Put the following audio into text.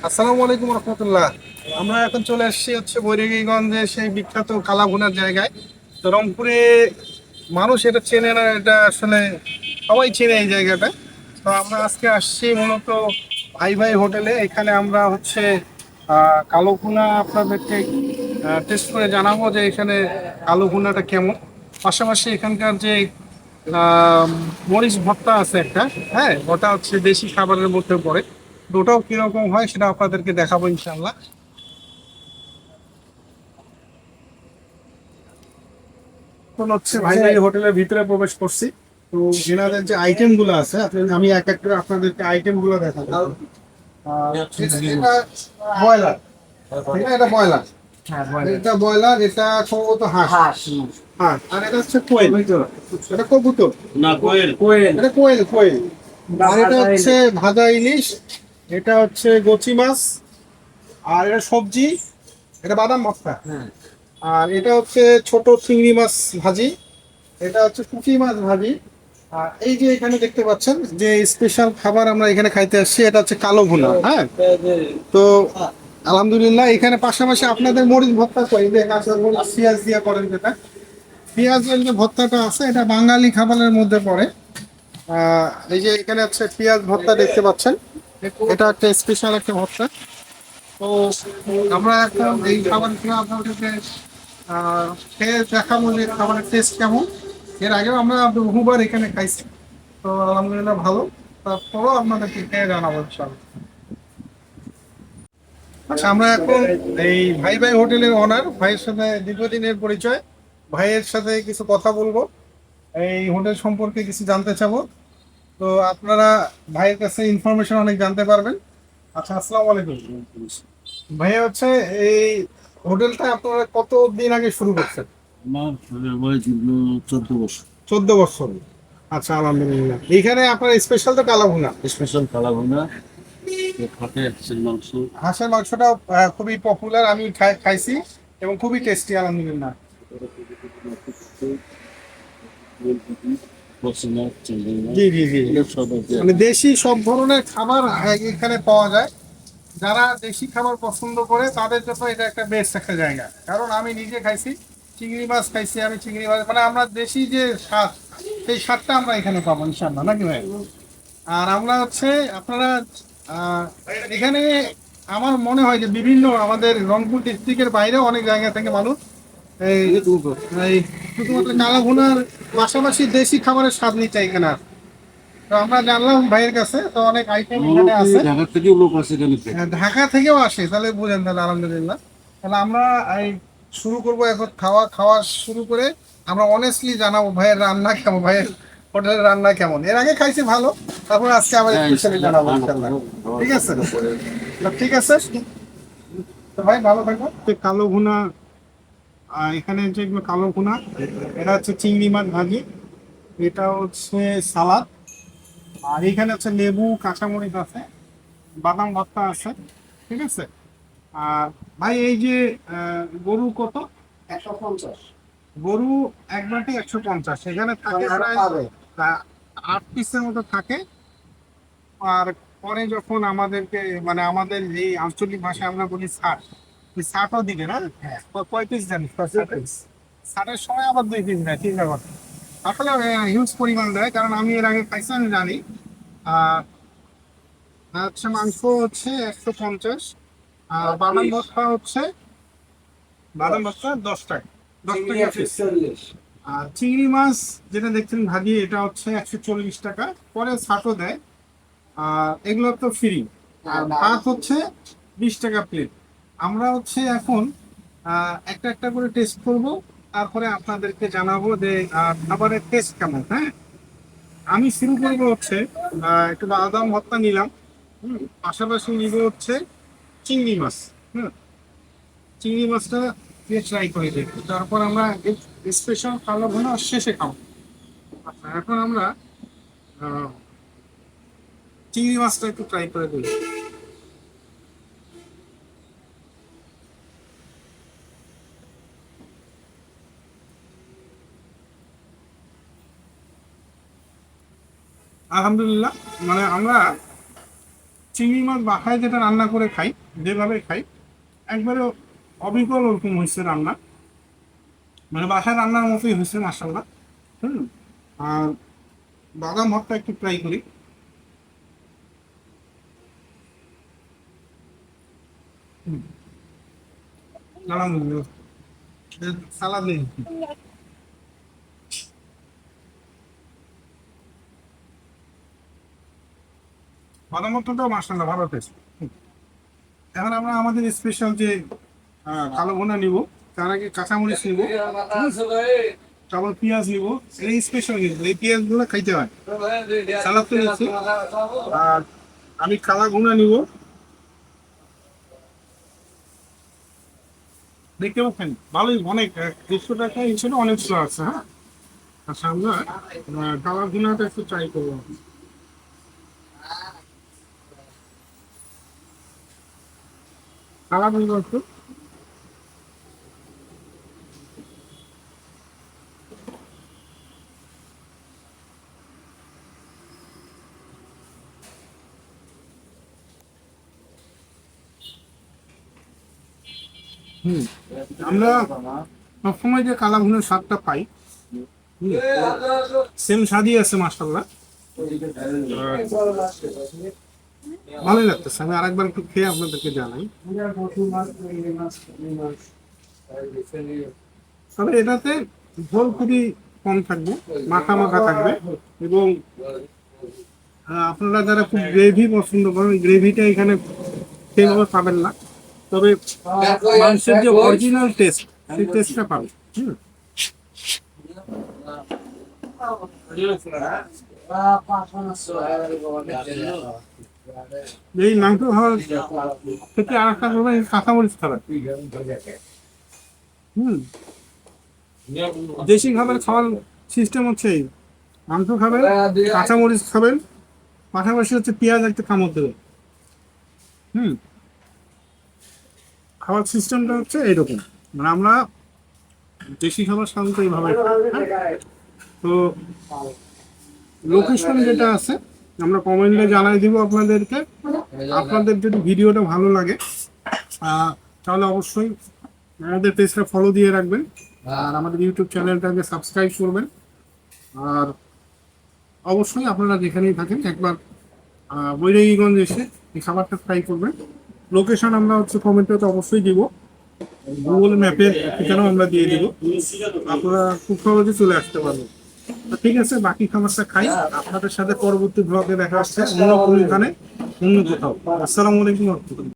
আসসালামু আলাইকুম রহমতুল্লাহ। আমরা এখন চলে আসছি হচ্ছে বৈরাগীগঞ্জে সেই বিখ্যাত কালাভুনার জায়গায়। তো রংপুরে মানুষ এটা চেনে না, এটা আসলে সবাই চেনে এই জায়গাটা। তো আমরা আজকে আসছি মূলত ভাই ভাই হোটেলে। এখানে আমরা হচ্ছে কালো ভুনা আপনাদেরকে টেস্ট করে জানাবো যে এখানে কালো ভুনাটা কেমন। পাশাপাশি এখানকার যে আহ, মরিচ ভর্তা আছে একটা, হ্যাঁ ওটা হচ্ছে দেশি খাবারের মধ্যে পড়ে। তো ওটাও কিরকম হয় সেটা আপনাদেরকে দেখাবো ইনশাল্লাহ। এখন হচ্ছে ভাই ভাই হোটেলের ভিতরে প্রবেশ করছি। তো এনাদের যে আইটেম গুলো আছে আমি এক এক করে আপনাদেরকে আইটেম গুলো দেখাবো। এটা ব্রয়লার, এটা ব্রয়লার, এটা ব্রয়লার, এটা সম্ভবত হাঁস। হাঁস আর এটা হচ্ছে কোয়েল, এটা কবুতর না, কোয়েল কোয়েল, এটা কোয়েল কোয়েল। আর এটা হচ্ছে ভাজা ইলিশ, এটা হচ্ছে গচি মাছ, আর এটা সবজি, এটা বাদাম ভর্তা। আর এটা হচ্ছে ছোট চিংড়ি মাছ ভাজি, এটা হচ্ছে পুঁটি মাছ ভাজি। আর এই যে এখানে দেখতে পাচ্ছেন যে স্পেশাল খাবার আমরা এখানে খাইতে আসছি, এটা হচ্ছে কালো ভুনা। হ্যাঁ, তো আলহামদুলিল্লাহ এখানে পাশাপাশি আপনাদের মরিচ ভর্তা করি যে কাঁচা মরিচ পেঁয়াজ দিয়ে করেন, যেটা পেঁয়াজের যে ভর্তাটা আছে এটা বাঙালি খাবারের মধ্যে পড়ে। এই যে এখানে হচ্ছে পেঁয়াজ ভর্তা দেখতে পাচ্ছেন, এটা একটা স্পেশাল একটা ভর্তা। তো আমরা এখন এই খাবারগুলো আপনাদেরকে খেয়ে দেখাবো যে খাবারের টেস্ট কেমন। এর আগেও আমরা বহুবার এখানে খাইছি, তো আলহামদুলিল্লাহ ভালো। তারপরও আপনাদেরকে খেয়ে জানাবো ইনশাআল্লাহ। আচ্ছা, আমরা এখন এই ভাই ভাই হোটেলের ওনার ভাইয়ের সাথে দীর্ঘদিনের পরিচয়, ভাইয়ের সাথে কিছু কথা বলবো, এই হোটেল সম্পর্কে কিছু জানতে চাবো। তো আপনারা ভাইয়ের কাছে ইনফরমেশন অনেক জানতে পারবেন। আচ্ছা, আসসালামু আলাইকুম ভাইয়া। হচ্ছে এই হোটেলটা আপনারা কতদিন আগে শুরু করছেন? আমার বয়স দীর্ঘ 14 বছর। 14 বছর। আচ্ছা, আলহামদুলিল্লাহ। এখানে আপনার স্পেশাল তো কালা ভুনা। স্পেশাল কালা ভুনা, হাতে হাঁসের মাংস। হাঁসের মাংসটা খুবই পপুলার, আমি খাইছি এবং খুবই টেস্টি আলহামদুলিল্লাহ। জি জি জি, মানে দেশি সব ধরনের খাবার এখানে পাওয়া যায়। যারা দেশি খাবার পছন্দ করে তাদের জন্য এটা একটা বেস্ট একটা জায়গা। কারণ আমি নিজে খাইছি, চিংড়ি মাছ খাইছি, আমি চিংড়ি মাছ মানে আমরা দেশি যে স্বাদ, সেই স্বাদটা আমরা এখানে পাবো ইনশাল্লাহ, নাকি ভাই? আর আমরা হচ্ছে আপনারা আহ, এখানে আমার মনে হয় যে বিভিন্ন আমাদের রংপুর ডিস্ট্রিক্টের বাইরে অনেক জায়গা থেকে মানুষ এই এই শুধুমাত্র কালা ভুনার পাশাপাশি দেশি খাবারের স্বাদ নিতে এখানে আসে। তো আমরা জানলাম ভাইয়ের কাছে তো অনেক আইটেম এখানে আছে। ঢাকা থেকেও লোক আছে এখানে খেতে। হ্যাঁ, ঢাকা থেকেও আসে, তাহলে বুঝেন, তাহলে আলহামদুলিল্লাহ। তাহলে আমরা এই শুরু করব এখন খাওয়া খাওয়া শুরু করে আমরা অনেস্টলি জানাবো ভাইয়ের রান্না কেমন, ভাইয়ের হোটেলের রান্না কেমন। এর আগে খাইছি ভালো, তারপর আজকে আবার স্পেশালি জানাবো ইনশাআল্লাহ। ঠিক আছে, তো ঠিক আছে। তো ভাই ভালো থাকো। কালো ভুনা, এখানে যেগুলো কালো ভুনা, এটা হচ্ছে চিংড়ি মাছ ভাজি, এটা হচ্ছে সালাদ, আর এখানে হচ্ছে লেবু কাঁচামরিচ আছে, বাদাম ভর্তা আছে। ঠিক আছে। আর ভাই এই যে গরু কত? 150। গরু এক বাটি 150, এখানে থাকে প্রায় 8 পিসের মতো থাকে। আর পরে যখন আমাদেরকে মানে আমাদের এই আঞ্চলিক ভাষায় আমরা বলি ষাট, ওই ষাটও দিবে না। কয় পিস জানি? 6 পিস। ষাটের সময় আবার 2 পিস দেয়, চিন্তা করতে আসলে হিউজ পরিমাণ দেয়। কারণ আমি এর আগে খাইছি, আমি জানি। আহ হচ্ছে মাংস হচ্ছে 150, আর বাদাম ভর্তা হচ্ছে, বাদাম ভর্তা 10 টাকা, 10 টাকা পিস। আর চিংড়ি মাছ যেটা দেখছেন ভাজি, এটা হচ্ছে 140 টাকা, পরে ছাটও দেয়। আর এগুলো তো ফ্রি। আর ভাত হচ্ছে 20 টাকা প্লেট। আমরা হচ্ছে এখন একটা একটা করে টেস্ট করব, তারপরে আপনাদেরকে জানাবো যে খাবারের টেস্ট কেমন। হ্যাঁ, আমি শুরু করবো হচ্ছে একটু বাদাম ভর্তা নিলাম। পাশাপাশি নিব হচ্ছে চিংড়ি মাছ। হুম, চিংড়ি মাছটা দিয়ে ট্রাই করে দেখি, তারপর আমরা স্পেশাল কালো ভুনা শেষে খাবো। আচ্ছা, এখন আমরা আহ, চিংড়ি মাছটা একটু ট্রাই করে দেখি। আলহামদুলিল্লাহ, মানে আমরা চিংড়ি মাছ বাসায় যেটা রান্না করে খাই, যেভাবে খাই একবারে অবিকল ওরকম হয়েছে রান্না, মানে বাসায় রান্নার মতোই হয়েছে মাশাআল্লাহ। হুম। আর বাদাম ভর্তা একটু ট্রাই করি। হুম, আলহামদুলিল্লাহ। সালাদ নেই। বাদাম ভর্তাটাও মাশাআল্লাহ ভালো টেস্ট। এখন আমরা আমাদের স্পেশাল যে কালো ভুনা নিব, তার আগে কাঁচামরিচ নিব, তারপর পেঁয়াজ নিব। এই স্পেশাল কিন্তু এই পেঁয়াজগুলো খাইতে হয়। সালাদ তো নিচ্ছি। আর আমি কালা ভুনা নিব। দেখতে পাচ্ছেন ভালোই অনেক 100 টাকা হিসেবে অনেক স্লো আছে। হ্যাঁ, আচ্ছা আমরা কালা ভুনাটা একটু ট্রাই করবো। কালা ভুনা একটু হুম, আমরা সবসময় যে কালা ভুনার স্বাদটা পাই সেম স্বাদই আছে মাশাআল্লাহ। ভালোই লাগতেছে। আমি আরেকবার একটু খেয়ে আপনাদেরকে জানাই। তবে এটাতে ঝোল খুবই কম থাকবে, মাখা মাখা থাকবে। এবং আপনারা যারা খুব গ্রেভি পছন্দ করেন, গ্রেভিটা এখানে সেইভাবে পাবেন না। তবে মাংসের যে অরিজিনাল টেস্ট, সেই টেস্টটা পাবেন। হুম। এই মাংস খাওয়ার থেকে আর একটা করবেন কাঁচামরিচ খাবেন। হুম। দেশি খাবার খাওয়ার সিস্টেম হচ্ছে এই, মাংস খাবেন, কাঁচামরিচ খাবেন, পাশাপাশি হচ্ছে পেঁয়াজ একটা কামড় দেবেন। হুম। খাওয়ার সিস্টেমটা হচ্ছে এইরকম, মানে আমরা দেশি খাবার সাধারণত এইভাবে খাই। হ্যাঁ? তো লোকেশন যেটা আছে আমরা কমেন্টে জানাই দিব আপনাদেরকে। আপনাদের যদি ভিডিওটা ভালো লাগে তাহলে অবশ্যই আমাদের পেজটা ফলো দিয়ে রাখবেন, আর আমাদের ইউটিউব চ্যানেলটাকে সাবস্ক্রাইব করবেন। আর অবশ্যই আপনারা যেখানেই থাকেন একবার বৈরাগীগঞ্জ এসে এই খাবারটা ট্রাই করবেন। লোকেশন আমরা হচ্ছে কমেন্টে তো অবশ্যই দিব, গুগল ম্যাপের ঠিকানাও আমরা দিয়ে দিব, আপনারা খুব সহজে চলে আসতে পারবেন। তো ঠিক আছে, বাকি খাবারটা খাই। আপনাদের সাথে পরবর্তী ব্লগে দেখা হচ্ছে অন্য কোনো স্থানে, অন্য কোথাও। আসসালামু আলাইকুম।